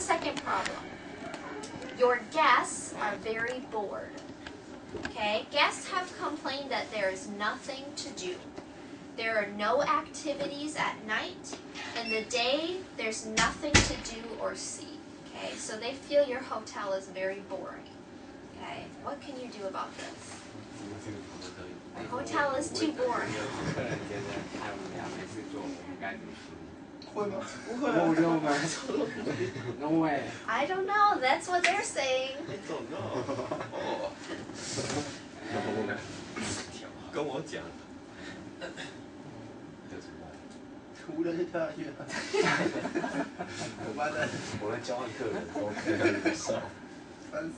second problem. Your guests are very bored. Okay, guests have complained that there is nothing to do. There are no activities at night. In the day, there's nothing to do or see. Okay, so they feel your hotel is very boring. Okay, what can you do about this? The hotel is too boring. 客人觉得太无聊，没事做，我们该怎么处理？会吗？不会啊。No man. No way. I don't know. That's what they're saying. I don't know. 哦。跟我讲。无聊就跳下去了。我妈的，我在教客人说可以上。烦死。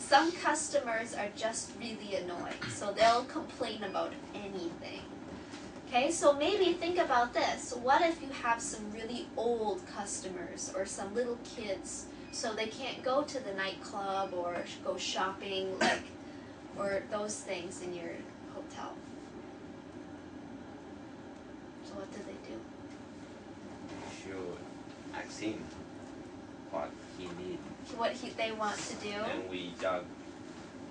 Some customers are just really annoying, so they'll complain about anything. Okay, so maybe think about this. What if you have some really old customers or some little kids, so they can't go to the nightclub or go shopping, or those things in your hotel? So what do they do? Should ask him what he needs. What they want to do? And we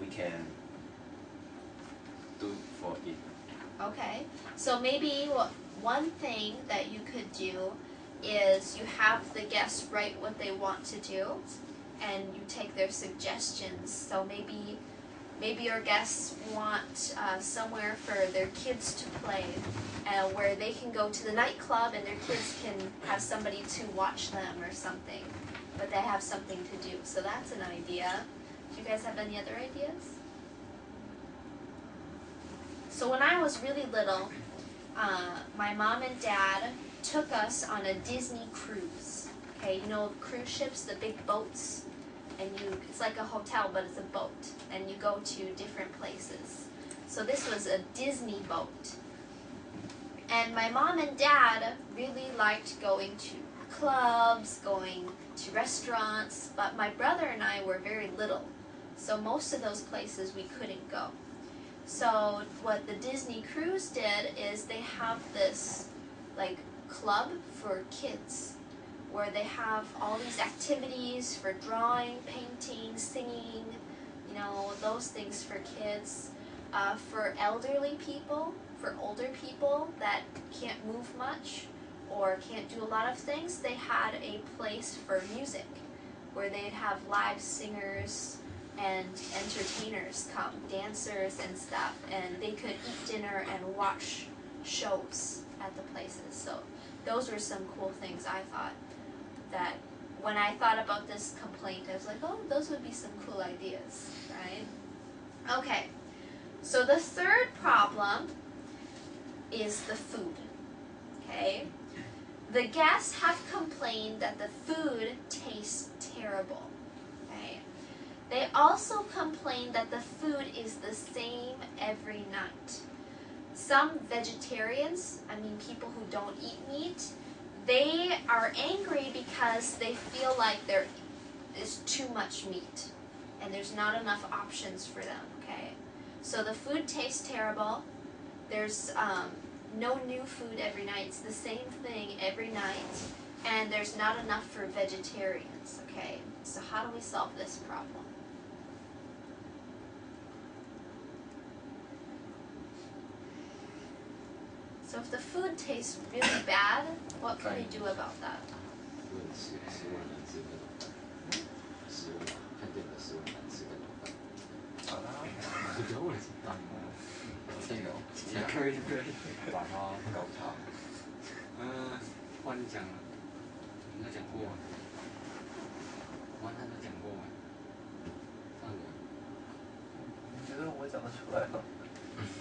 can do for it. Okay, so maybe one thing that you could do is you have the guests write what they want to do, and you take their suggestions. So maybe your guests want somewhere for their kids to play, where they can go to the nightclub and their kids can have somebody to watch them or something, but they have something to do. So that's an idea. Do you guys have any other ideas? So when I was really little, my mom and dad took us on a Disney cruise. Okay, you know cruise ships, the big boats, and it's like a hotel, but it's a boat, and you go to different places. So this was a Disney boat. And my mom and dad really liked going to clubs, going to restaurants, but my brother and I were very little, so most of those places we couldn't go. So what the Disney cruise did is they have this club for kids where they have all these activities for drawing, painting, singing, those things for kids. For elderly people, for older people that can't move much or can't do a lot of things, they had a place for music where they'd have live singers and entertainers come, dancers and stuff, and they could eat dinner and watch shows at the places. So those were some cool things I thought that when I thought about this complaint, I was like, oh, those would be some cool ideas, right? Okay, so the third problem is the food, okay? The guests have complained that the food tastes terrible, okay? They also complain that the food is the same every night. Some vegetarians, people who don't eat meat, they are angry because they feel like there is too much meat and there's not enough options for them, okay? So the food tastes terrible. There's no new food every night. It's the same thing every night. And there's not enough for vegetarians, okay? So how do we solve this problem? So if the food tastes really bad, what can we do about that?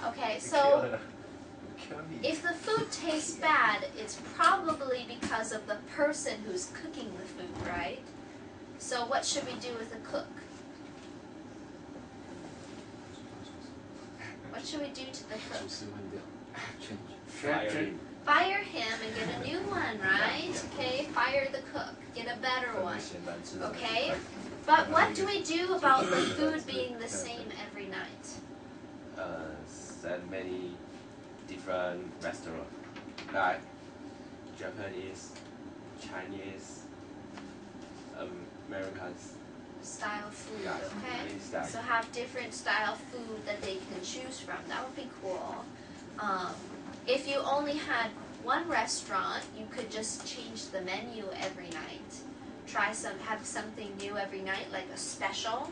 Okay, so if the food tastes bad, it's probably because of the person who's cooking the food, right? So what should we do with the cook? What should we do to the cook? Fire him and get a new one, right? Okay, fire the cook, get a better one. Okay, but what do we do about the food being the same every night? Send many different restaurants, like Japanese, Chinese, America's style food, yeah, okay? style. So have different style food that they can choose from. That would be cool. If you only had one restaurant, you could just change the menu every night. Have something new every night, like a special.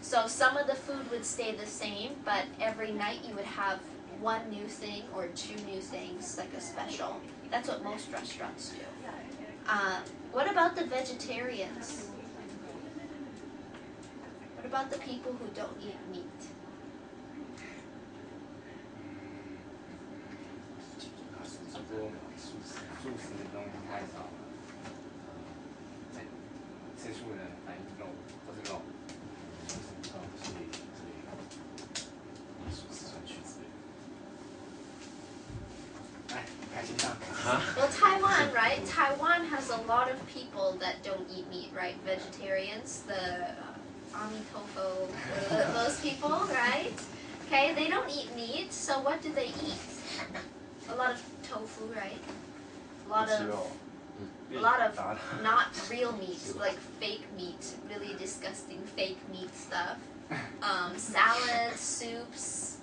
So some of the food would stay the same, but every night you would have one new thing or two new things, like a special. That's what most restaurants do. What about the vegetarians? What about the people who don't eat meat? Well, Taiwan, right? Taiwan has a lot of people that don't eat meat, right? Vegetarians, the Amitofu, those people, right? Okay, they don't eat meat, so what do they eat? A lot of tofu, right? A lot of not real meat, like fake meat, really disgusting fake meat stuff. Salads, soups.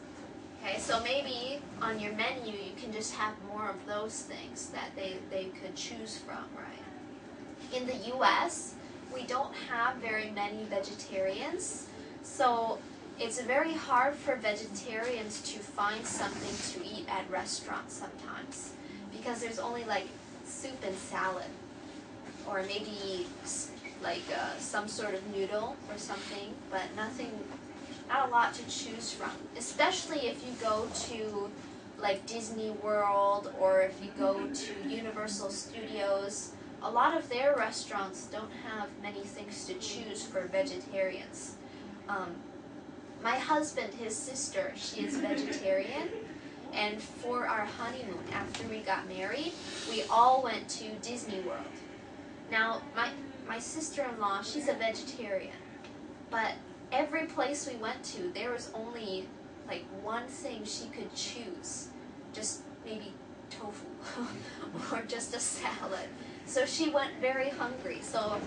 Okay, so maybe on your menu you can just have more of those things that they could choose from, right? In the US, we don't have very many vegetarians, so it's very hard for vegetarians to find something to eat at restaurants sometimes, because there's only like soup and salad, or maybe like some sort of noodle or something, but not a lot to choose from, especially if you go to like Disney World or if you go to Universal Studios. A lot of their restaurants don't have many things to choose for vegetarians. My husband, his sister, she is vegetarian, and for our honeymoon, after we got married, we all went to Disney World. Now, my sister-in-law, she's a vegetarian, but every place we went to, there was only like one thing she could choose, just maybe tofu or just a salad. So she went very hungry. So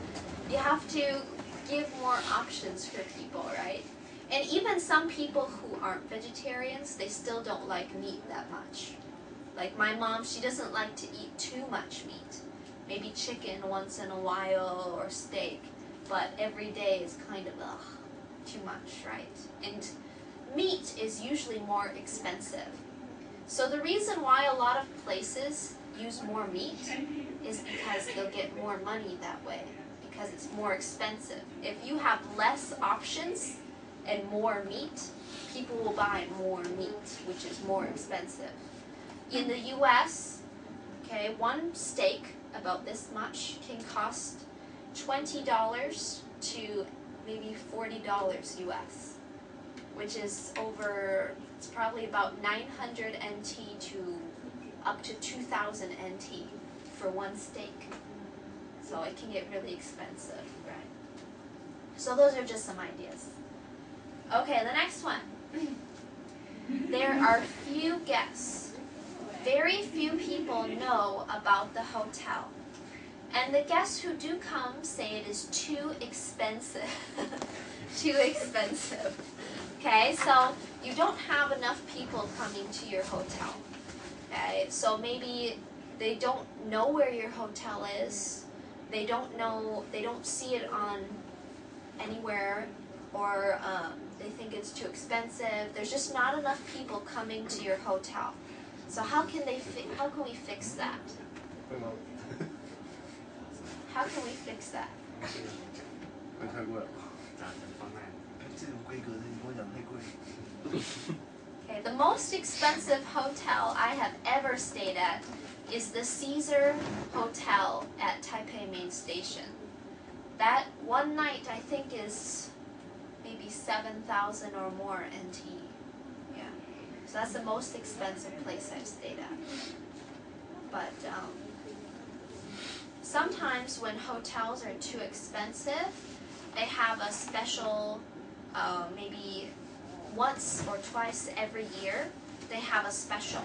you have to give more options for people, right? And even some people who aren't vegetarians, they still don't like meat that much. Like my mom, she doesn't like to eat too much meat. Maybe chicken once in a while or steak, but every day is kind of too much, right? And meat is usually more expensive. So the reason why a lot of places use more meat is because they'll get more money that way, because it's more expensive. If you have less options and more meat, people will buy more meat, which is more expensive. In the US, okay, one steak about this much can cost $20 to maybe $40 US, which is it's probably about 900 NT to up to 2,000 NT for one steak. So it can get really expensive, right? So those are just some ideas. Okay, the next one. There are few guests. Very few people know about the hotel. And the guests who do come say it is too expensive. Too expensive. Okay, so you don't have enough people coming to your hotel. Okay, so maybe they don't know where your hotel is. They don't see it on anywhere, or they think it's too expensive. There's just not enough people coming to your hotel. So how can we fix that? How can we fix that? Okay, the most expensive hotel I have ever stayed at is the Caesar Hotel at Taipei Main Station. That one night I think is maybe 7,000 or more NT. Yeah, so that's the most expensive place I've stayed at. But sometimes when hotels are too expensive, they have a special, maybe once or twice every year, they have a special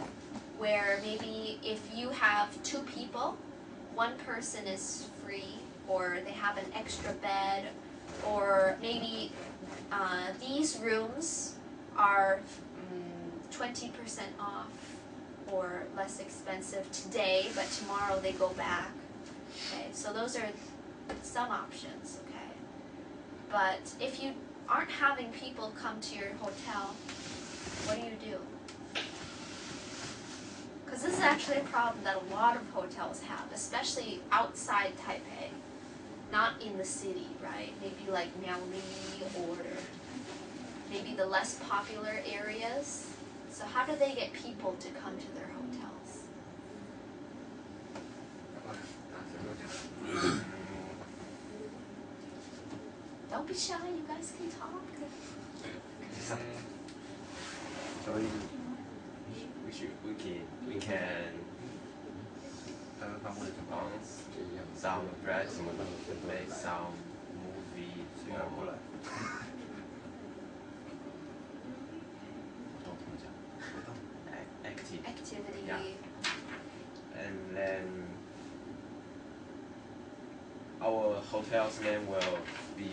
where maybe if you have 2 people, one person is free or they have an extra bed, or maybe these rooms are 20% off or less expensive today, but tomorrow they go back. Okay, so those are some options, okay? But if you aren't having people come to your hotel, what do? Because this is actually a problem that a lot of hotels have, especially outside Taipei, not in the city, right? Maybe like Miaoli or maybe the less popular areas. So how do they get people to come to their hotels? Don't be shy, you guys can talk. We can some dress, make some movie or Activity. Yeah. And then our hotel's name will be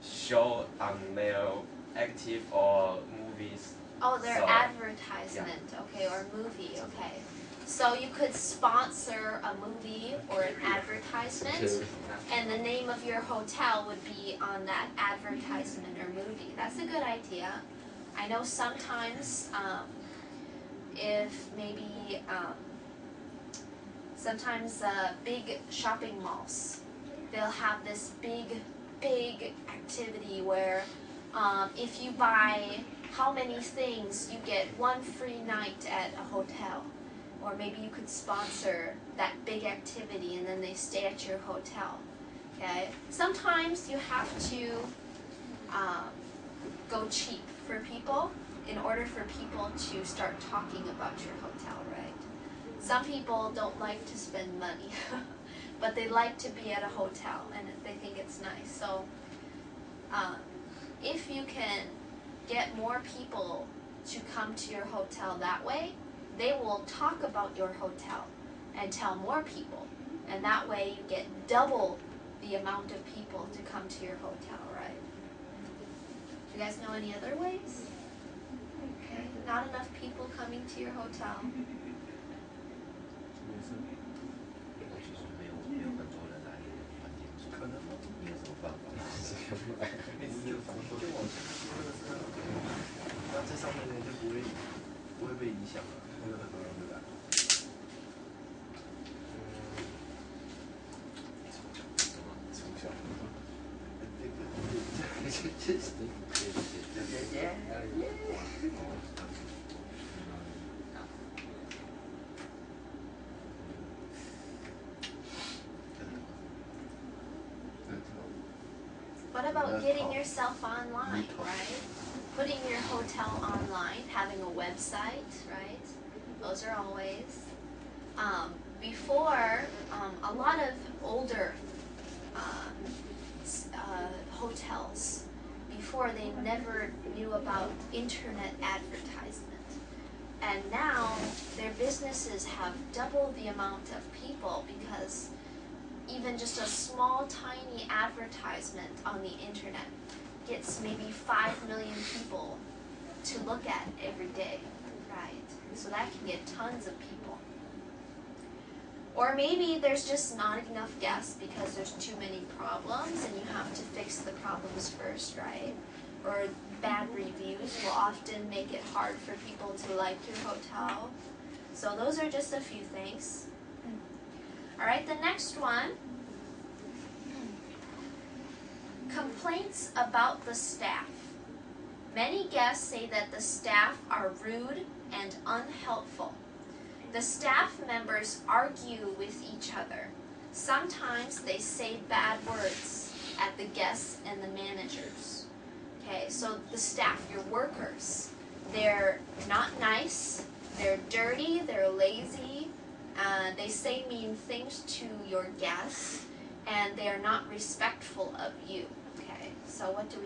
show on their active or movies. Oh, their So, advertisement, okay, or movie, okay. So you could sponsor a movie or an advertisement, and the name of your hotel would be on that advertisement or movie. That's a good idea. I know sometimes if maybe sometimes big shopping malls, they'll have this big activity where if you buy how many things, you get one free night at a hotel. Or maybe you could sponsor that big activity and then they stay at your hotel. Okay? Sometimes you have to go cheap for people in order for people to start talking about your hotel, right? Some people don't like to spend money, but they like to be at a hotel and they think it's nice. So if you can get more people to come to your hotel that way, they will talk about your hotel and tell more people. And that way you get double the amount of people to come to your hotel, right? Do you guys know any other ways? Okay, not enough people coming to your hotel. What about getting yourself online, right? Putting your hotel online, having a website, right? Those are all ways. Before, a lot of older hotels, before they never knew about internet advertisement. And now their businesses have doubled the amount of people because even just a small, tiny advertisement on the internet gets maybe 5 million people to look at every day, right? So that can get tons of people. Or maybe there's just not enough guests because there's too many problems and you have to fix the problems first, right? Or bad reviews will often make it hard for people to like your hotel. So those are just a few things. All right, the next one. Complaints about the staff. Many guests say that the staff are rude and unhelpful. The staff members argue with each other. Sometimes they say bad words at the guests and the managers. Okay, so the staff, your workers, they're not nice, they're dirty, they're lazy, they say mean things to your guests, and they are not respectful of you. Okay, so what do?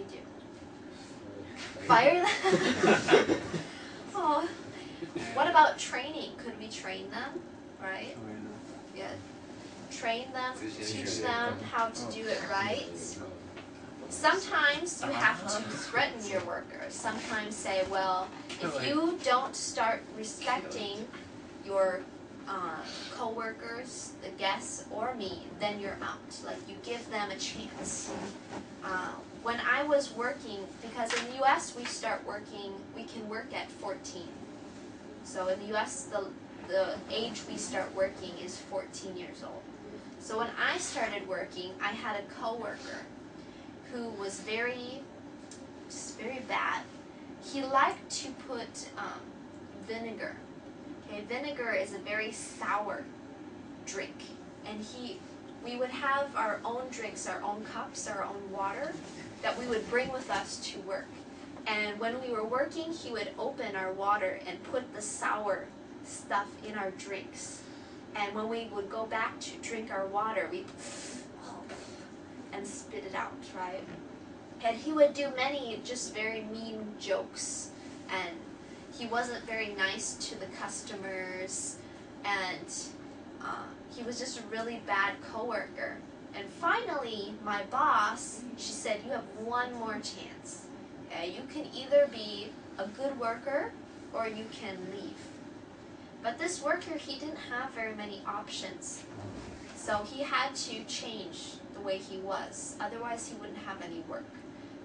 Fire them? Oh. What about training? Could we train them? Right? Yeah. train them, teach them how to do it right. Sometimes you have to threaten your workers. Sometimes say, well, if you don't start respecting your co-workers, the guests, or me, then you're out. Like, you give them a chance. When I was working, because in the U.S. we can work at 14. So in the U.S. the age we start working is 14 years old. So when I started working, I had a co-worker who was very bad. He liked to put vinegar. Okay, vinegar is a very sour drink, and we would have our own drinks, our own cups, our own water that we would bring with us to work. And when we were working, he would open our water and put the sour stuff in our drinks. And when we would go back to drink our water, we'd and spit it out, right? And he would do many just very mean jokes, and he wasn't very nice to the customers, and he was just a really bad coworker. And finally, my boss, she said, you have one more chance. Okay? You can either be a good worker or you can leave. But this worker, he didn't have very many options. So he had to change the way he was. Otherwise, he wouldn't have any work.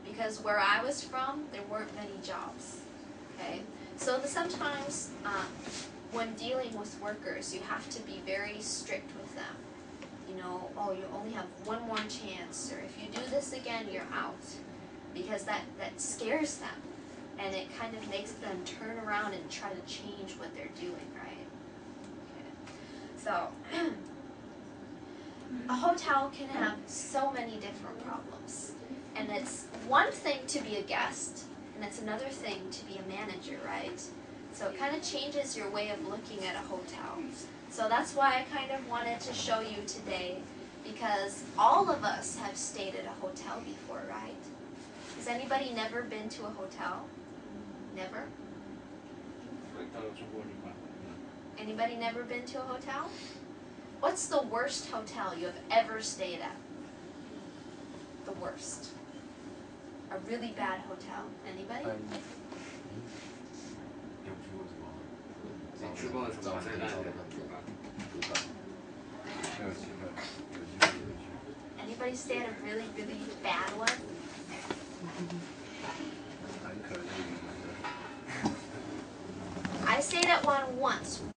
Because where I was from, there weren't many jobs. Okay? So sometimes when dealing with workers, you have to be very strict with them. You know, oh, you only have one more chance, or if you do this again, you're out. Because that scares them. And it kind of makes them turn around and try to change what they're doing, right? Okay. So, a hotel can have so many different problems. And it's one thing to be a guest, and it's another thing to be a manager, right? So it kind of changes your way of looking at a hotel. So that's why I kind of wanted to show you today, because all of us have stayed at a hotel before, right? Has anybody never been to a hotel? Never? Anybody never been to a hotel? What's the worst hotel you have ever stayed at? The worst. A really bad hotel. Anybody? Anybody stay at a really, really bad one? I stayed at one once.